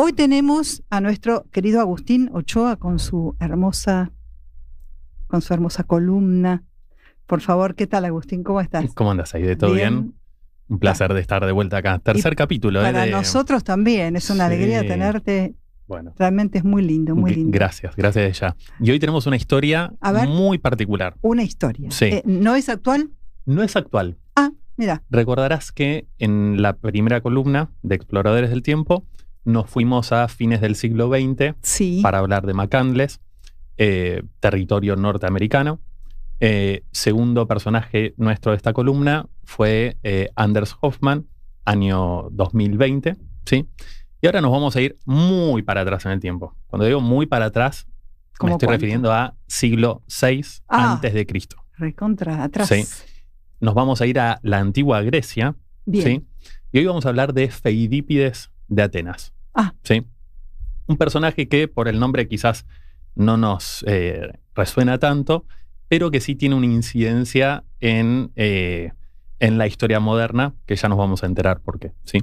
Hoy tenemos a nuestro querido Agustín Ochoa con su hermosa columna. Por favor, ¿qué tal, Agustín? ¿Cómo estás? ¿Cómo andas ahí? ¿De todo bien? Un placer de estar de vuelta acá. Tercer capítulo. Para nosotros también, es una alegría tenerte. Bueno, realmente es muy lindo, muy lindo. Gracias de ya. Y hoy tenemos una historia muy particular. Una historia. Sí. ¿No es actual? No es actual. Ah, mira. Recordarás que en la primera columna de Exploradores del Tiempo nos fuimos a fines del siglo XX para hablar de McCandless, territorio norteamericano. Segundo personaje nuestro de esta columna fue Anders Hoffman, año 2020, ¿sí? Y ahora nos vamos a ir muy para atrás en el tiempo. Cuando digo muy para atrás, me estoy refiriendo a siglo VI antes de Cristo. Recontra atrás. Sí. Nos vamos a ir a la antigua Grecia. Bien. ¿Sí? Y hoy vamos a hablar de Feidípides de Atenas. ¿Sí? Un personaje que por el nombre quizás no nos resuena tanto, pero que sí tiene una incidencia en la historia moderna, que ya nos vamos a enterar por qué. ¿Sí?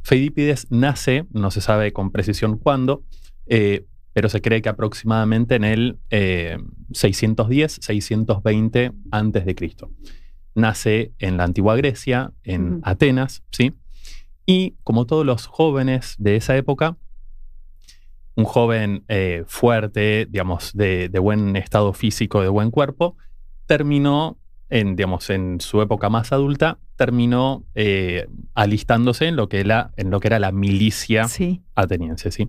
Feidípides nace, no se sabe con precisión cuándo, pero se cree que aproximadamente en el 610, 620 a.C. Nace en la antigua Grecia, en Atenas, ¿sí? Y como todos los jóvenes de esa época, un joven fuerte, digamos, de buen estado físico, de buen cuerpo, terminó, en su época más adulta, terminó alistándose en lo que era la milicia ateniense, ¿sí?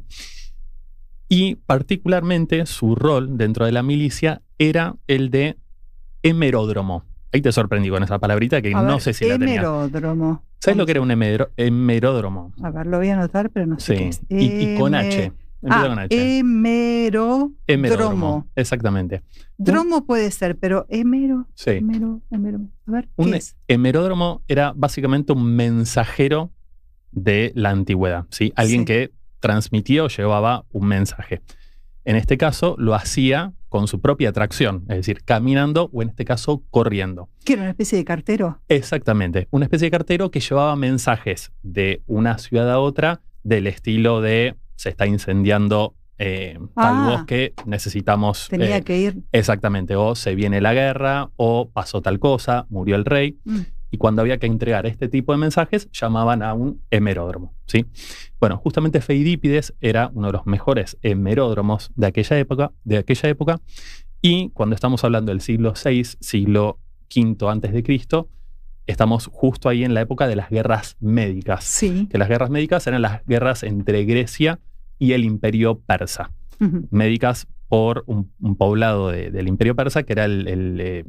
Y particularmente su rol dentro de la milicia era el de hemeródromo. Ahí te sorprendí con esa palabrita que no sé si la tenía. Hemeródromo. ¿Sabes lo que era un hemeródromo? A ver, lo voy a anotar, pero no sé qué es. Y con H. Empieza con H. Hemeródromo. Exactamente. Dromo puede ser, pero hemero. Sí. A ver, un hemeródromo era básicamente un mensajero de la antigüedad, ¿sí? Alguien que transmitía o llevaba un mensaje. En este caso lo hacía con su propia tracción, es decir, caminando o en este caso corriendo. ¿Qué era una especie de cartero? Exactamente, una especie de cartero que llevaba mensajes de una ciudad a otra del estilo de se está incendiando tal bosque, necesitamos... Tenía que ir. Exactamente, o se viene la guerra, o pasó tal cosa, murió el rey. Y cuando había que entregar este tipo de mensajes, llamaban a un hemeródromo, ¿sí? Bueno, justamente Feidípides era uno de los mejores hemeródromos de aquella época, y cuando estamos hablando del siglo VI, siglo V antes de Cristo, estamos justo ahí en la época de las guerras médicas. Sí. Que las guerras médicas eran las guerras entre Grecia y el Imperio Persa. Médicas por un poblado del Imperio Persa que era el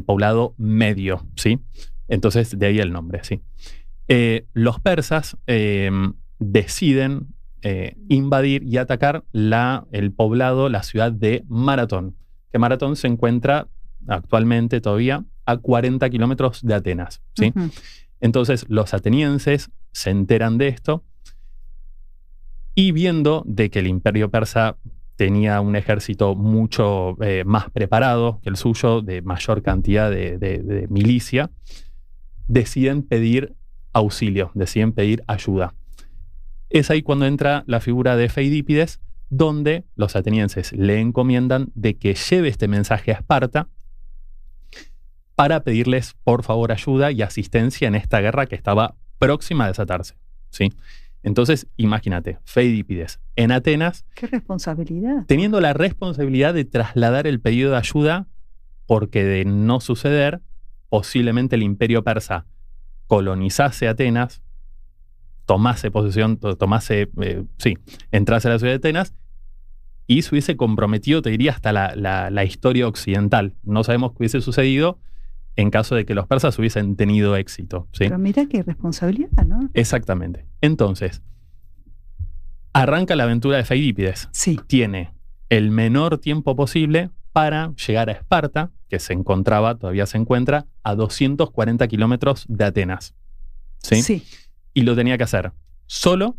poblado medio, ¿sí? Entonces, de ahí el nombre, ¿sí? Los persas deciden invadir y atacar el poblado, la ciudad de Maratón, que Maratón se encuentra actualmente todavía a 40 kilómetros de Atenas, ¿sí? Entonces, los atenienses se enteran de esto y viendo de que el imperio persa tenía un ejército mucho más preparado que el suyo, de mayor cantidad de milicia, deciden pedir auxilio, deciden pedir ayuda. Es ahí cuando entra la figura de Feidípides, donde los atenienses le encomiendan de que lleve este mensaje a Esparta para pedirles, por favor, ayuda y asistencia en esta guerra que estaba próxima a desatarse, ¿sí? Entonces, imagínate, Feidípides en Atenas. ¡Qué responsabilidad! Teniendo la responsabilidad de trasladar el pedido de ayuda, porque de no suceder, posiblemente el imperio persa colonizase Atenas, tomase posesión, entrase a la ciudad de Atenas y se hubiese comprometido, te diría, hasta la historia occidental. No sabemos qué hubiese sucedido en caso de que los persas hubiesen tenido éxito, ¿sí? Pero mira qué responsabilidad, ¿no? Exactamente. Entonces, arranca la aventura de Feidípides. Sí. Tiene el menor tiempo posible para llegar a Esparta, que todavía se encuentra, a 240 kilómetros de Atenas, ¿sí? Sí. Y lo tenía que hacer solo.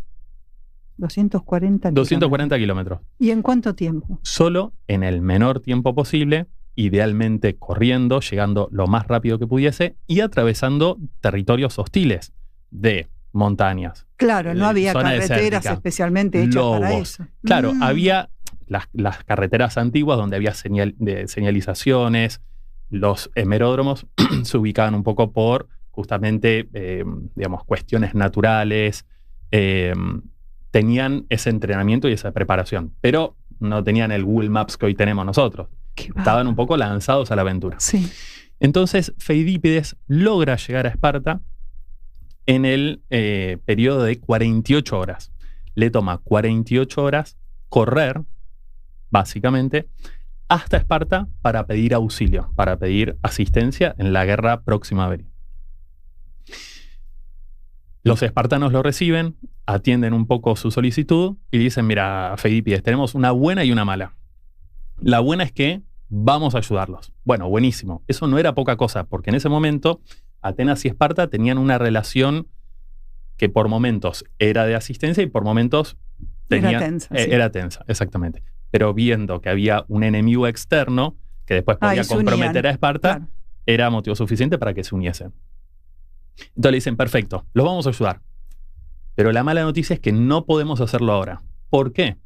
240 kilómetros. ¿Y en cuánto tiempo? Solo en el menor tiempo posible, idealmente corriendo, llegando lo más rápido que pudiese y atravesando territorios hostiles de montañas. Claro, no había zona carreteras desértica, especialmente hechas lobos. para eso. Claro, había las carreteras antiguas donde había señalizaciones. Los hemeródromos se ubicaban un poco por justamente, digamos, cuestiones naturales. Tenían ese entrenamiento y esa preparación, pero no tenían el Google Maps que hoy tenemos nosotros. Estaban un poco lanzados a la aventura. Sí. Entonces, Feidípides logra llegar a Esparta en el periodo de 48 horas. Le toma 48 horas correr, básicamente, hasta Esparta para pedir auxilio, para pedir asistencia en la guerra próxima a venir. Los espartanos lo reciben, atienden un poco su solicitud y dicen, mira, Feidípides, tenemos una buena y una mala. La buena es que vamos a ayudarlos. Bueno, buenísimo. Eso no era poca cosa, porque en ese momento Atenas y Esparta tenían una relación que por momentos era de asistencia y por momentos era tensa. Sí. Era tensa, exactamente. Pero viendo que había un enemigo externo que después podía comprometer a Esparta, claro, era motivo suficiente para que se uniesen. Entonces le dicen, perfecto, los vamos a ayudar. Pero la mala noticia es que no podemos hacerlo ahora. ¿Por qué?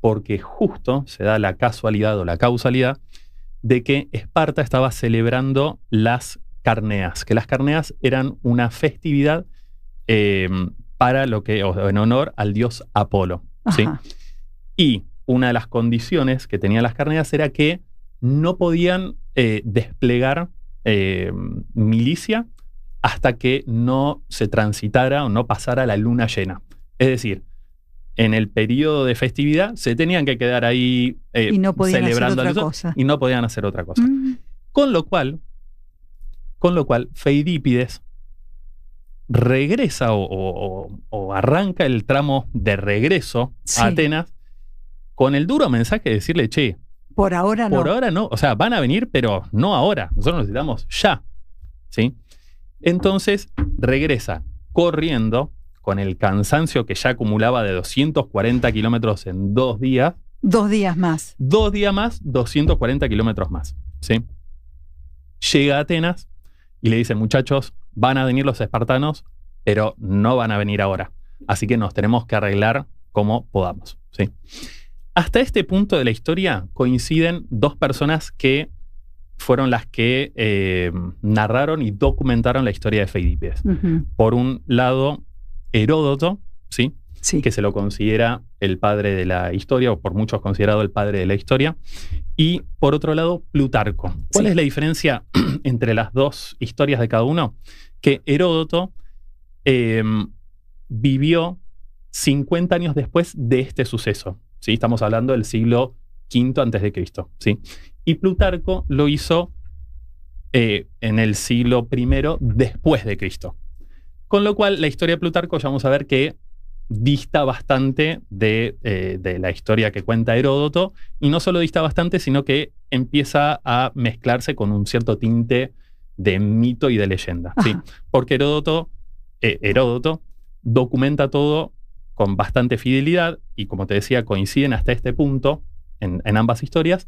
Porque justo se da la casualidad o la causalidad de que Esparta estaba celebrando las Carneas, que las Carneas eran una festividad para lo que, o en honor al dios Apolo, ¿sí? Y una de las condiciones que tenían las Carneas era que no podían desplegar milicia hasta que no se transitara o no pasara la luna llena. Es decir, en el periodo de festividad se tenían que quedar ahí y no podían celebrando hacer otra cosa. Y no podían hacer otra cosa. Con lo cual, Feidípides regresa o arranca el tramo de regreso a Atenas con el duro mensaje de decirle, che, por ahora no. Por ahora no. O sea, van a venir, pero no ahora. Nosotros necesitamos ya. ¿Sí? Entonces regresa corriendo con el cansancio que ya acumulaba de 240 kilómetros en 2 días. 2 días más. 2 días más, 240 kilómetros más. ¿Sí? Llega a Atenas y le dice, muchachos, van a venir los espartanos, pero no van a venir ahora. Así que nos tenemos que arreglar como podamos. ¿Sí? Hasta este punto de la historia coinciden 2 personas que fueron las que narraron y documentaron la historia de Feidípides. Por un lado, Heródoto, ¿sí? Sí, que se lo considera el padre de la historia, o por muchos considerado el padre de la historia. Y por otro lado, Plutarco. ¿Cuál es la diferencia entre las 2 historias de cada uno? Que Heródoto vivió 50 años después de este suceso. ¿Sí? Estamos hablando del siglo V a.C., ¿sí? Y Plutarco lo hizo en el siglo I después de Cristo. Con lo cual, la historia de Plutarco ya vamos a ver que dista bastante de la historia que cuenta Heródoto, y no solo dista bastante, sino que empieza a mezclarse con un cierto tinte de mito y de leyenda, ¿sí? Porque Heródoto documenta todo con bastante fidelidad y, como te decía, coinciden hasta este punto en ambas historias.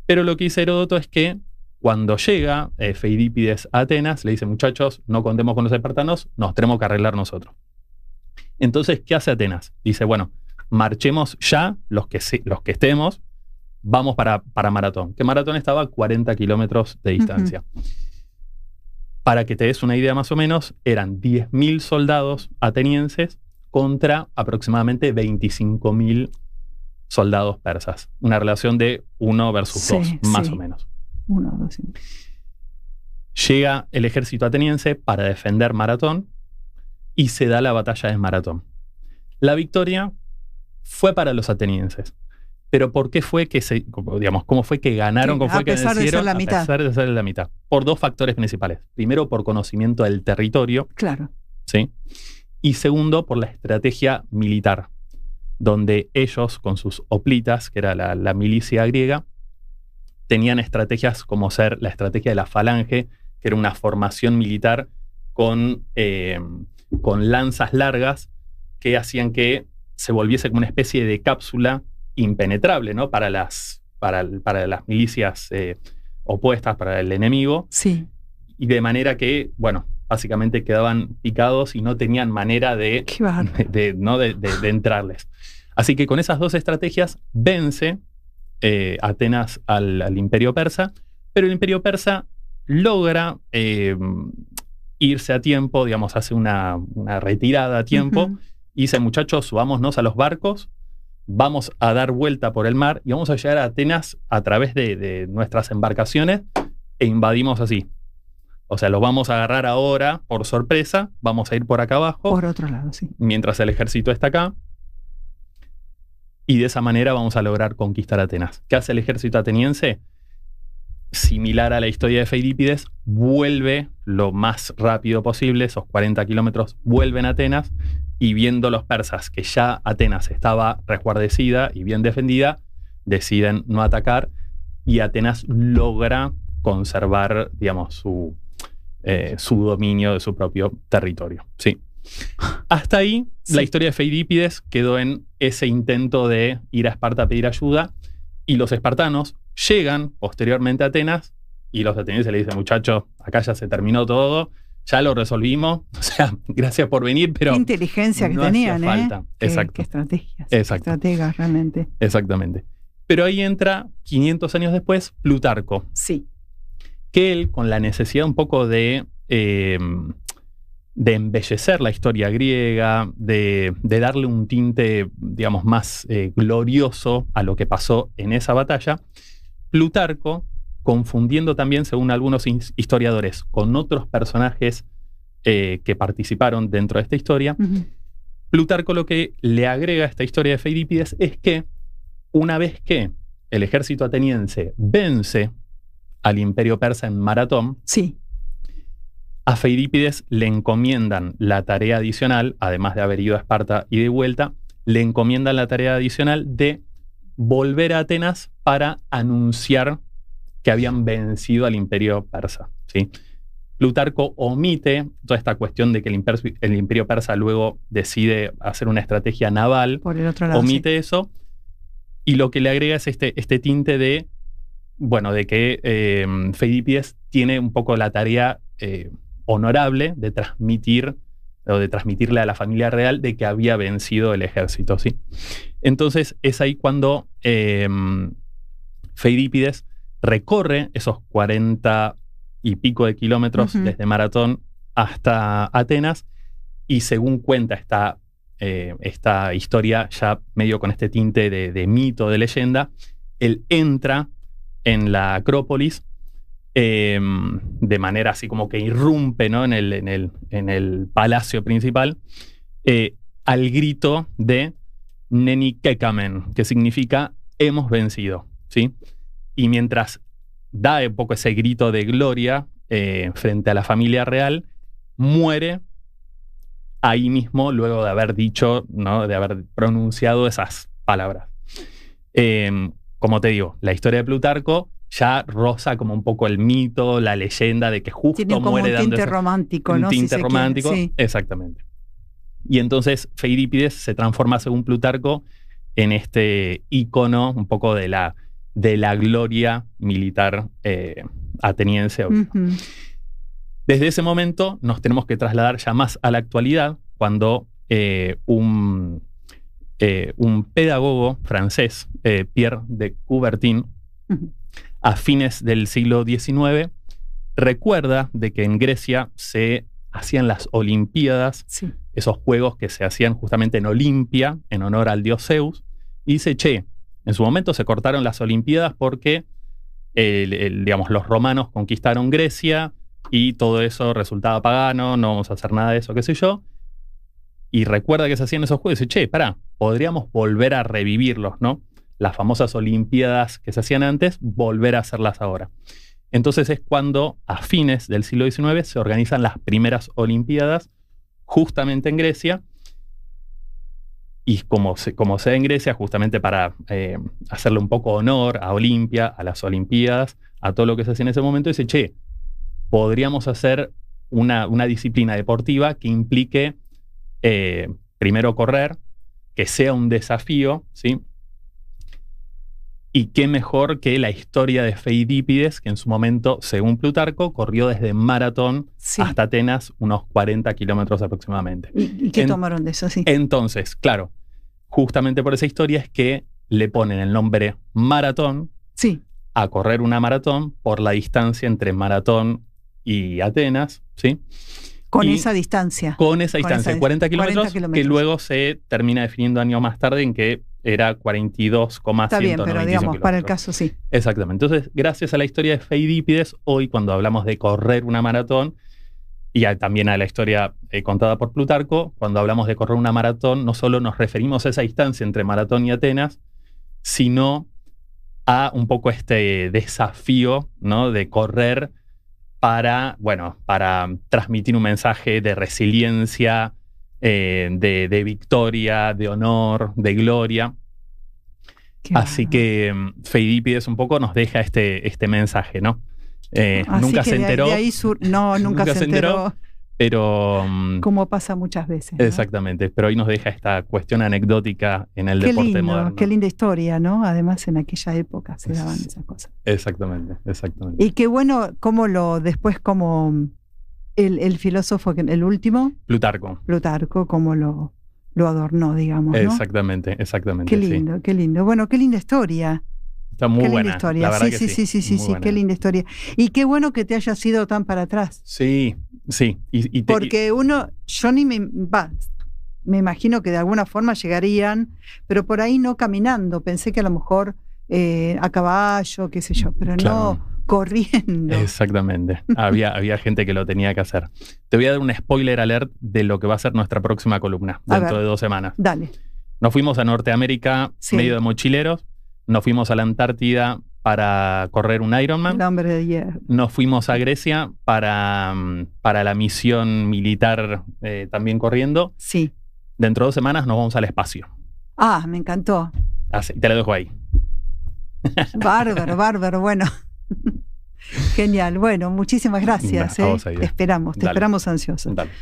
Pero lo que dice Heródoto es que cuando llega Feidípides a Atenas, le dice, muchachos, no contemos con los espartanos, nos tenemos que arreglar nosotros. Entonces, ¿qué hace Atenas? Dice, bueno, marchemos ya, los que estemos, vamos para Maratón. Que Maratón estaba a 40 kilómetros de distancia. Para que te des una idea más o menos, eran 10.000 soldados atenienses contra aproximadamente 25.000 soldados persas. Una relación de 1 versus 2, más o menos. 1, 2, 5. Llega el ejército ateniense para defender Maratón y se da la batalla de Maratón. La victoria fue para los atenienses. Pero ¿por qué fue que cómo fue que ganaron? ¿Cómo fue que vencieron? A pesar de ser la mitad. Por 2 factores principales. Primero, por conocimiento del territorio. Claro. ¿Sí? Y segundo, por la estrategia militar, donde ellos, con sus hoplitas, que era la milicia griega, tenían estrategias como ser la estrategia de la falange, que era una formación militar con lanzas largas que hacían que se volviese como una especie de cápsula impenetrable, ¿no? Para las milicias opuestas, para el enemigo. Sí. Y de manera que, bueno, básicamente quedaban picados y no tenían manera de entrarles. Así que con esas dos estrategias vence Atenas al Imperio Persa, pero el Imperio Persa logra irse a tiempo, digamos, hace una retirada a tiempo, y dice, muchachos, subámonos a los barcos, vamos a dar vuelta por el mar y vamos a llegar a Atenas a través de nuestras embarcaciones e invadimos así. O sea, los vamos a agarrar ahora por sorpresa, vamos a ir por acá abajo. Por otro lado, sí. Mientras el ejército está acá. Y de esa manera vamos a lograr conquistar Atenas. ¿Qué hace el ejército ateniense? Similar a la historia de Feidípides, vuelve lo más rápido posible, esos 40 kilómetros, vuelven a Atenas, y viendo los persas que ya Atenas estaba resguardecida y bien defendida, deciden no atacar, y Atenas logra conservar, digamos, su dominio de su propio territorio. Sí. Hasta ahí, sí. La historia de Feidípides quedó en ese intento de ir a Esparta a pedir ayuda, y los espartanos llegan posteriormente a Atenas, y los atenienses le dicen, muchachos, acá ya se terminó todo, ya lo resolvimos, o sea, gracias por venir, pero qué inteligencia no que tenían, falta. Exacto. Qué estrategias. Exacto. Estrategas, realmente. Exactamente. Pero ahí entra, 500 años después, Plutarco. Sí. Que él, con la necesidad un poco de embellecer la historia griega, de darle un tinte, digamos, más glorioso a lo que pasó en esa batalla, Plutarco, confundiendo también, según algunos historiadores, con otros personajes que participaron dentro de esta historia, Plutarco lo que le agrega a esta historia de Feidípides es que una vez que el ejército ateniense vence al Imperio Persa en Maratón, sí, a Feidípides le encomiendan la tarea adicional, además de haber ido a Esparta y de vuelta, le encomiendan la tarea adicional de volver a Atenas para anunciar que habían vencido al Imperio Persa, ¿sí? Plutarco omite toda esta cuestión de que el Imperio Persa luego decide hacer una estrategia naval. Por el otro lado, omite sí. eso, y lo que le agrega es este tinte de, bueno, de que Feidípides tiene un poco la tarea honorable de transmitir o de transmitirle a la familia real de que había vencido el ejército, ¿sí? Entonces es ahí cuando Feidípides recorre esos 40 y pico de kilómetros desde Maratón hasta Atenas, y según cuenta esta historia, ya medio con este tinte de mito, de leyenda, él entra en la Acrópolis de manera así como que irrumpe, ¿no? en el palacio principal, al grito de Neni Kekamen, que significa hemos vencido, ¿sí? Y mientras da un poco ese grito de gloria frente a la familia real, muere ahí mismo luego de haber dicho, ¿no? De haber pronunciado esas palabras. Como te digo, la historia de Plutarco ya roza como un poco el mito, la leyenda de que justo tiene como muere un tinte romántico, ¿no? Un tinte si romántico, quiere, sí. Exactamente. Y entonces Feidípides se transforma, según Plutarco, en este ícono un poco de la gloria militar ateniense. Desde ese momento nos tenemos que trasladar ya más a la actualidad, cuando un pedagogo francés, Pierre de Coubertin, a fines del siglo XIX, recuerda de que en Grecia se hacían las Olimpiadas, sí, esos juegos que se hacían justamente en Olimpia, en honor al dios Zeus, y dice, en su momento se cortaron las Olimpiadas porque digamos, los romanos conquistaron Grecia y todo eso resultaba pagano, no vamos a hacer nada de eso, qué sé yo. Y recuerda que se hacían esos juegos y dice, podríamos volver a revivirlos, ¿no? Las famosas Olimpiadas que se hacían antes, volver a hacerlas ahora. Entonces es cuando, a fines del siglo XIX, se organizan las primeras Olimpiadas, justamente en Grecia. Y como se da en Grecia, justamente para hacerle un poco honor a Olimpia, a las Olimpiadas, a todo lo que se hacía en ese momento, dice, podríamos hacer una disciplina deportiva que implique primero correr, que sea un desafío, ¿sí? Y qué mejor que la historia de Feidípides, que en su momento, según Plutarco, corrió desde Maratón hasta Atenas, unos 40 kilómetros aproximadamente. ¿Y qué tomaron de eso? Sí. Entonces, claro, justamente por esa historia es que le ponen el nombre Maratón a correr una maratón por la distancia entre Maratón y Atenas, ¿sí? Con esa distancia. Con esa distancia, 40 kilómetros, que luego se termina definiendo años más tarde en que era 42,195 Está bien, pero digamos, kilómetros. para el caso sí. Exactamente. Entonces, gracias a la historia de Feidípides, hoy cuando hablamos de correr una maratón, y también a la historia contada por Plutarco, cuando hablamos de correr una maratón, no solo nos referimos a esa distancia entre Maratón y Atenas, sino a un poco este desafío, ¿no?, de correr para transmitir un mensaje de resiliencia, de victoria, de honor, de gloria. Así que Feidípides un poco nos deja este mensaje, ¿no? Nunca se enteró. De ahí nunca se enteró. Pero como pasa muchas veces, ¿no? Exactamente, pero hoy nos deja esta cuestión anecdótica en el deporte moderno. Qué linda historia, ¿no? Además en aquella época se daban esas cosas. Exactamente. Y qué bueno cómo el filósofo, el último, Plutarco, cómo lo adornó, digamos, ¿no? Exactamente. Qué lindo. Bueno, qué linda historia. Está muy buena, historia. La verdad que sí, qué linda historia. Y qué bueno que te hayas ido tan para atrás. Sí. Porque yo ni me imagino que de alguna forma llegarían, pero por ahí no caminando. Pensé que a lo mejor a caballo, qué sé yo, pero no corriendo. Exactamente. Había gente que lo tenía que hacer. Te voy a dar un spoiler alert de lo que va a ser nuestra próxima columna dentro de 2 semanas. Dale. Nos fuimos a Norteamérica medio de mochileros. Nos fuimos a la Antártida para correr un Ironman. El hombre de hierro. Nos fuimos a Grecia para la misión militar también corriendo. Sí. Dentro de 2 semanas nos vamos al espacio. Me encantó. Así, te lo dejo ahí. Bárbaro, bueno. Genial, bueno, muchísimas gracias. A vos, Aida. Te esperamos ansiosos. Dale.